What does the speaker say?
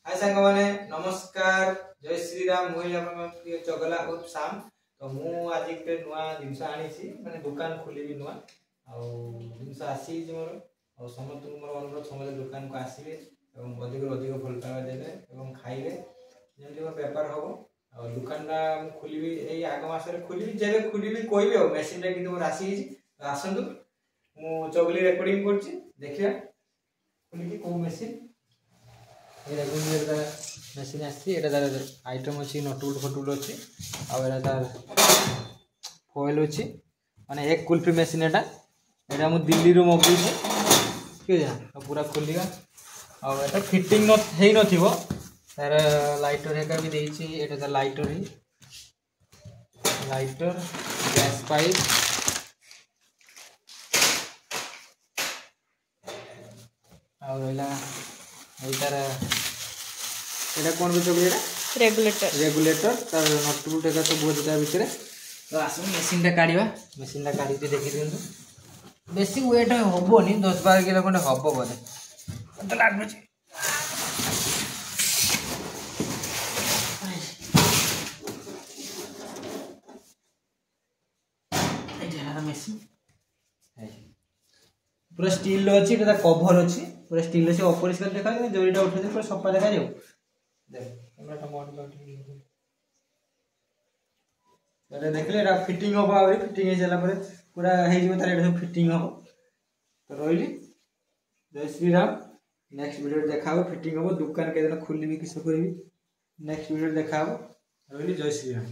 हाय सांग माने नमस्कार जय श्री राम मुई अपन प्रिय चगला उर्फ शाम तो मु आज एक नुआ जिनस आनी छी माने दुकान खोलिबी नुआ आ जिनस आसी जे मोर आ समस्त मोर अनुरोध समस्त दुकान को आसीबे एवं अधिक अधिक फल पावा देबे एवं खाइबे जेमति मोर व्यापार हो आ दुकान ना खोलिबी एई आग मास रे खोलिबी जेबे खोलिबी कोइबे आ मशीन रे कि मोर आसी आसंतु मु चगली रेकॉर्डिंग करछि देखिया खोलिकी को मशीन ये रेगुलर मशीन आसी एटा तार आइटम अछि नटुल फटुल अछि आ एटा तार फॉइल अछि माने एक कुल्फी मशीन एटा मु दिल्ली रो मगई छै के जा पूरा खोलिगा आ एटा फिटिंग न हेई नथिबो तार लाइटर हेका भी देई छी एटा तार लाइटर ही लाइटर गैस पाइप आ रहला एई तार एटा कोन बिचो एटा रेगुलेटर तार नट बुट एका सब बोझता भितरे तो आसु मशीन टा काढी के देखि दियंतु बेसी वेट होबोनी 10-12 किलो खंड होबो बोले मत लागु छी एटा मशीन पूरा स्टील लो अछि एटा कवर अछि पूरा स्टील से अपरिष्कार देखा जोरीटा उठे पूरा सफा देखा जाऊ देख कैमराटा मोड कर अरे देखले एटा फिटिंग हो आउरी फिटिंग हे जाला परे पूरा हे जिवो तार एटा फिटिंग हो तो रोइली जय श्री राम नेक्स्ट वीडियो देखाबो फिटिंग हो दुकान के दिन खोलबी किस करबी नेक्स्ट वीडियो देखाबो रोइली जय श्री राम।